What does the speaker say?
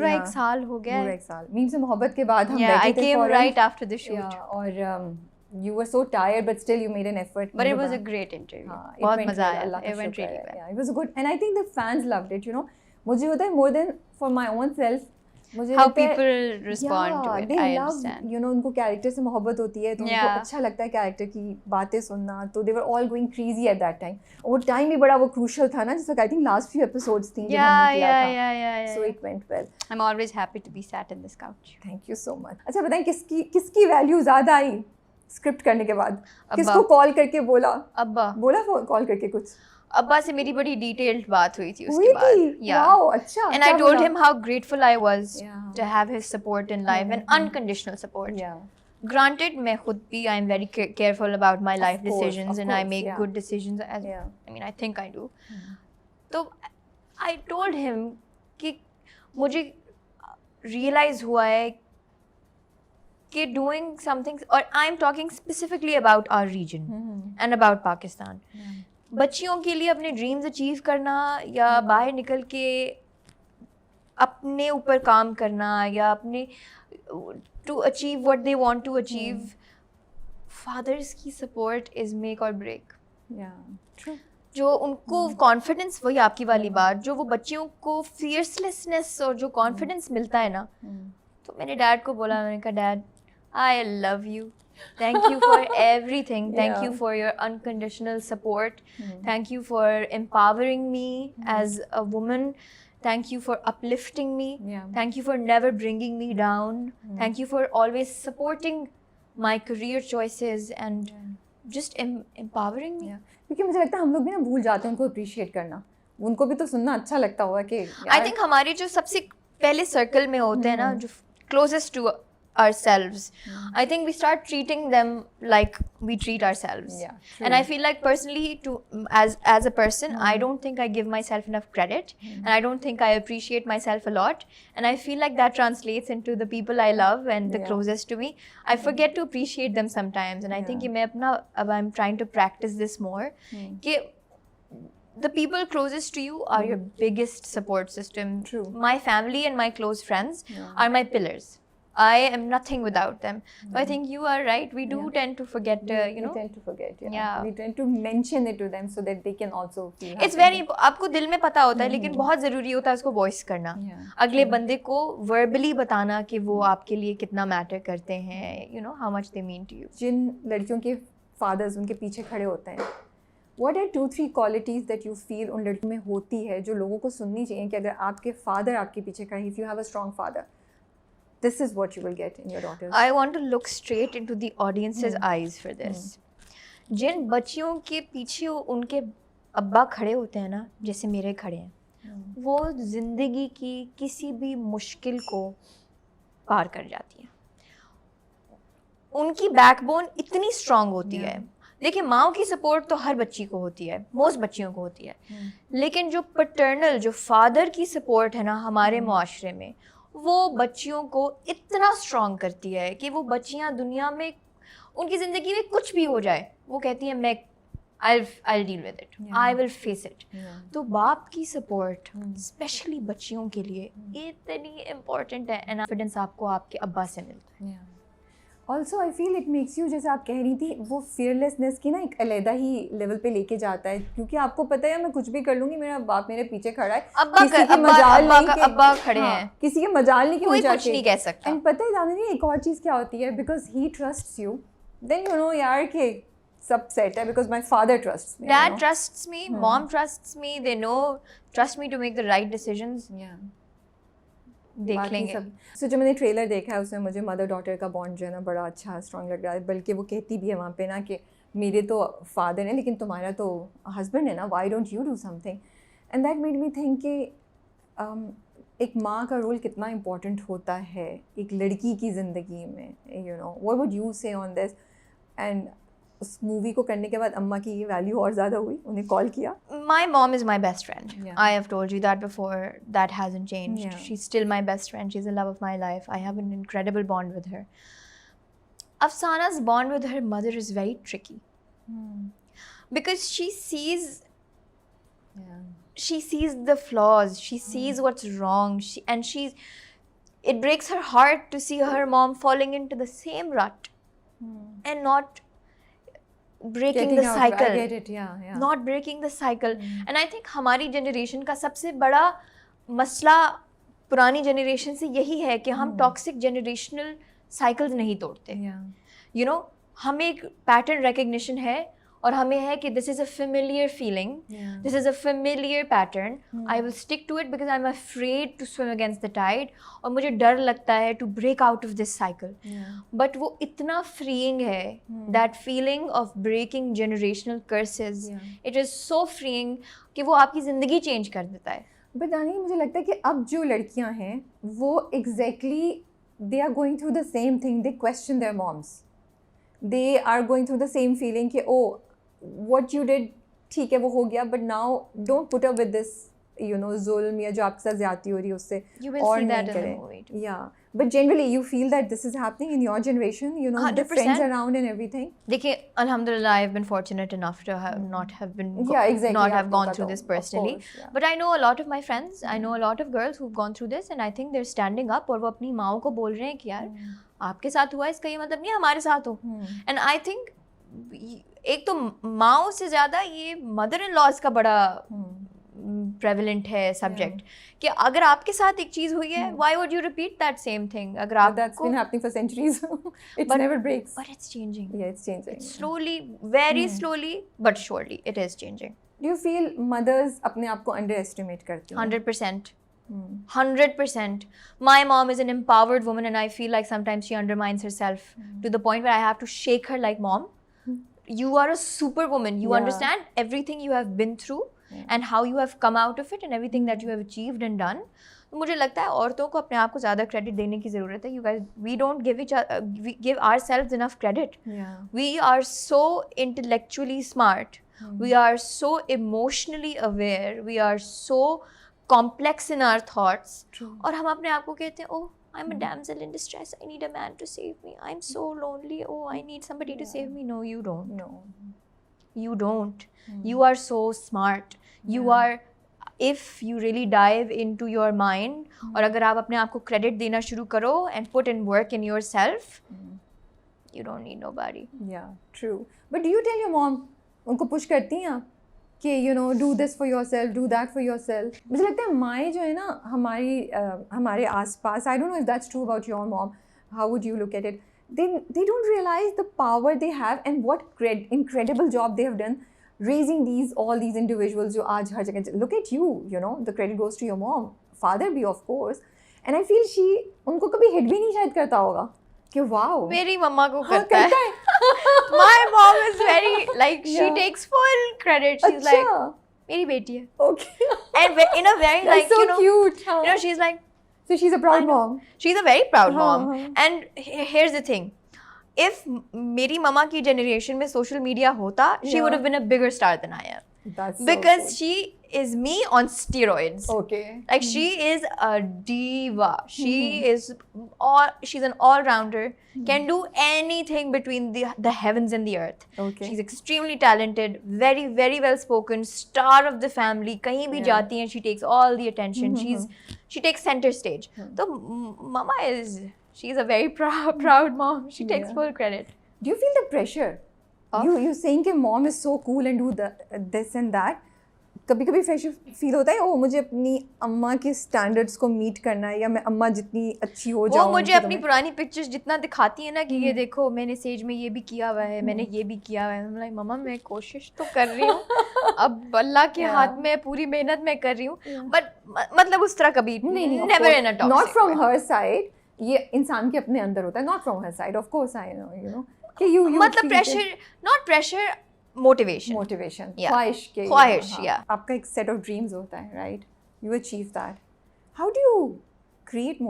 पूरा एक साल हो गया पूरा एक साल मीम से मोहब्बत के बाद हम yeah, I बैठे थे came फौरन right after the shoot yeah, और you were so tired but still you made an effort but it was a great interview हाँ, बहुत went मजा well, आया अल्लाह का it went शुक्र really है well yeah, it was good and I think the fans loved it you know मुझे होता है more than for my own self मुझे how लगता है people respond to it they I love understand you know उनको character से मोहब्बत होती है तो उनको Yeah. अच्छा लगता है कैरेक्टर की बातें सुनना तो they were all going crazy at that time वो टाइम भी बड़ा वो क्रूशल था ना जिसका I think last few episodes थी जब हमने किया था yeah so it went well I'm always happy to be sat in this couch thank you so much अच्छा बताएं किसकी वैल्यू ज़्यादा आई स्क्रिप्ट करने के बाद अब्बा। किसको कॉल करके बोला अब्बा कॉल करके कुछ अब्बा से मेरी बड़ी डिटेल्ड बात हुई थी हुई उसके बाद थी yeah वाओ अच्छा and I क्या told बोला? him how grateful I was Yeah. to have his support in life and unconditional support yeah granted मैं खुद भी I'm very careful about my life course, decisions of and I course, make yeah. good decisions as Yeah. I mean I think I do तो I told him कि मुझे realize हुआ है कि doing something और I'm talking specifically about our region and about Pakistan बच्चियों के लिए अपने ड्रीम्स अचीव करना या बाहर निकल के अपने ऊपर काम करना या अपने to achieve what they want to achieve fathers की support is make or break yeah true जो उनको कॉन्फिडेंस वही आपकी वाली बात जो वो बच्चियों को फियर्सलेसनेस और जो कॉन्फिडेंस मिलता है ना तो मैंने डैड को बोला मैंने कहा dad I love you thank you for everything thank you for your unconditional support thank you for empowering me as a woman thank you for uplifting me thank you for never bringing me down thank you for always supporting my career choices and just empowering me क्योंकि मुझे लगता है हम लोग भी ना भूल जाते हैं उनको अप्रिशिएट करना उनको भी तो सुनना अच्छा लगता होगा कि I think हमारे जो सबसे पहले सर्कल में होते हैं ना जो closest to ourselves I think we start treating them like we treat ourselves and I feel like personally to as a person I don't think I give myself enough credit and I don't think I appreciate myself a lot and I feel like that translates into the people I love and the closest to me I forget to appreciate them sometimes and I think कि मैं अपना अब I'm trying to practice this more कि the people closest to you are your biggest support system True. my family and my close friends are my pillars I am nothing without them so I think you are right we do tend to forget you know we tend to forget Yeah. we tend to mention it to them so that they can also feel it's very आपको दिल में पता होता है लेकिन बहुत ज़रूरी होता है उसको वॉइस करना अगले बंदे को वर्बली बताना कि वो आपके लिए कितना मैटर करते हैं you know how much they mean to you जिन लड़कियों के फादर्स उनके पीछे खड़े होते हैं What are 2-3 qualities that you feel उन लड़कियों में होती है जो लोगों को सुननी चाहिए कि अगर आपके फादर आपके पीछे खड़े if you have a strong father this is what you will get in your daughters I want to look straight into the audience's eyes for this जिन बच्चियों के पीछे उनके अब्बा खड़े होते हैं ना जैसे मेरे खड़े हैं वो ज़िंदगी की किसी भी मुश्किल को पार कर जाती हैं उनकी बैकबोन इतनी स्ट्रांग होती है देखिए माँ की सपोर्ट तो हर बच्ची को होती है मोस्ट बच्चियों को होती है लेकिन जो पैटर्नल जो फादर की सपोर्ट है ना हमारे मुआशरे में वो बच्चियों को इतना स्ट्रांग करती है कि वो बच्चियाँ दुनिया में उनकी ज़िंदगी में कुछ भी हो जाए वो कहती हैं मैं I'll deal with it I will face it तो बाप की सपोर्ट स्पेशली बच्चियों के लिए इतनी इम्पोर्टेंट है एंड कॉन्फिडेंस आपको आपके अब्बा से मिलता है also I feel it makes you जैसे आप कह रही थी वो फियरलेसनेस की ना एक अलहदा ही लेवल पे लेके जाता है क्योंकि आपको पता है मैं कुछ भी कर लूंगी मेरा बाप मेरे पीछे खड़ा है अब्बा खड़े हैं किसी के मजाल नहीं कि कोई कुछ नहीं कह सकता एंड पता है जाने एक और चीज़ क्या होती है because he trusts you then you know यार के सब सेट है because my father trusts me dad trusts me mom trusts me they know trust me to make the right decisions देख लेंगे सो जो मैंने ट्रेलर देखा है उसमें मुझे मदर डॉटर का बॉन्ड जो है ना बड़ा अच्छा स्ट्रॉन्ग लग रहा है बल्कि वो कहती भी है वहाँ पे ना कि मेरे तो फादर हैं लेकिन तुम्हारा तो हस्बैंड है ना why don't you do something and that made me think कि एक माँ का रोल कितना इम्पोर्टेंट होता है एक लड़की की ज़िंदगी में you know what would you से ऑन दिस एंड उस मूवी को करने के बाद अम्मा की ये वैल्यू और ज़्यादा हुई उन्हें कॉल किया My mom is my best friend. I have told you that before. That hasn't changed. She's still my best friend. She's the love of my life. I have an incredible bond with her. Afsana's bond with her mother is very tricky because she sees the flaws. She sees what's wrong. it breaks her heart to see her mom falling into the same rut and not breaking Getting the out, cycle. I get it, yeah. Not breaking the cycle. And I think हमारी generation का सबसे बड़ा मसला पुरानी generation से यही है कि हम toxic generational cycles नहीं तोड़ते. You know, हमें एक pattern recognition है और हमें है कि this is a familiar feeling, this is a familiar pattern, I will stick to it because I'm afraid to swim against the tide और मुझे डर लगता है to break out of this cycle. But वो इतना freeing है, that feeling of breaking generational curses, it is so freeing कि वो आपकी ज़िंदगी change कर देता है. But दानी मुझे लगता है कि अब जो लड़कियां हैं वो exactly they are going through the same thing, they question their moms. They are going through the same feeling कि oh what you did ठीक है वो हो गया, but now don't put up with this, you know, zulm या जो आपके साथ ज़्यादती हो रही है उससे और नहीं करें. Yeah, but generally you feel that this is happening in your generation, you know, the friends around and everything. देखिए, alhamdulillah, I've been fortunate enough to have not have been not have gone through this personally. But I know a lot of my friends, I know a lot of girls who've gone through this, and I think they're standing up और वो अपनी माओ को बोल रहे हैं कि यार आपके साथ हुआ इसका ये मतलब नहीं हमारे साथ हो. And I think एक तो माओ से ज़्यादा ये मदर इन लॉज का बड़ा prevalent है सब्जेक्ट कि अगर आपके साथ एक चीज़ हुई है, why would you repeat that same thing? अगर आपको that's been happening for centuries. It never breaks. But it's changing. Yeah, it's changing. Slowly, very slowly, but surely, it is changing. Do you feel mothers अपने आप को underestimate करती हैं? 100%. 100%. My mom is an empowered woman, and I feel like sometimes she undermines herself to the point where I have to shake her like, Mom, you are a superwoman. You understand everything you have been through and how you have come out of it and everything that you have achieved and done. तो मुझे लगता है औरतों को अपने आप को ज़्यादा क्रेडिट देने की ज़रूरत है. You guys, we don't give ourselves enough credit. We are so intellectually smart. We are so emotionally aware. We are so complex in our thoughts. और हम अपने आप को कहते हैं, oh, I'm a damsel in distress. I need a man to save me. I'm so lonely. Oh, I need somebody to save me. No, you don't. No. You don't. You are so smart. You are, if you really dive into your mind, और अगर आप अपने आप को credit देना शुरू करो and put in work in yourself, you don't need nobody. Yeah, true. But do you tell your mom, उनको push करती हैं आप कि you know do this for yourself, do that for yourself? मुझे लगता है माएँ जो है ना हमारे आसपास, I don't know if that's true about your mom. How would you look at it? They don't realize the power they have and what incredible job they have done raising all these individuals जो आज हर जगह. Look at you, you know, the credit goes to your mom, father भी of course. And I feel उनको कभी hit भी नहीं शायद करता होगा कि wow. मेरी मम्मा को करता है. My mom is very like she takes full credit. She's like मेरी बेटी है. Okay. And in a very like so you know cute. You know she's like. So she's a proud mom. She's a very proud mom. And here's the thing. If मेरी मम्मा की generation में social media होता, she would have been a bigger star than I am. That's so because cool. she is me on steroids. Okay. Like she is a diva. She is she's an all-rounder. Can do anything between the heavens and the earth. Okay. She's extremely talented, very very well spoken, star of the family. कहीं भी जाती हैं, she takes all the attention. She takes center stage. So mama she's a very proud mom. She takes full credit. Do you feel the pressure? You saying कि mom is so cool and do this and that. कभी-कभी pressure feel होता है, ओ मुझे अपनी अम्मा के standards को meet करना है या मैं अम्मा जितनी अच्छी हो जाऊँ. वो मुझे अपनी पुरानी pictures जितना दिखाती है ना कि ये देखो मैंने stage में ये भी किया हुआ है, मैंने ये भी किया हुआ है. I'm like मम्मा मैं कोशिश तो कर रही हूँ. अब अल्लाह के हाथ में पूरी मेहनत मैं कर रही हूँ. But मतलब उस तरह कभी never in a toxic Not from her side. ये इंसान के अपने अंदर होता है. Not from her side. Of course I know, you know. मतलब pressure, not pressure, motivation. Yeah. ख्वाहिश, yeah. आपका एक set of dreams होता है, right? You achieve that. How do you create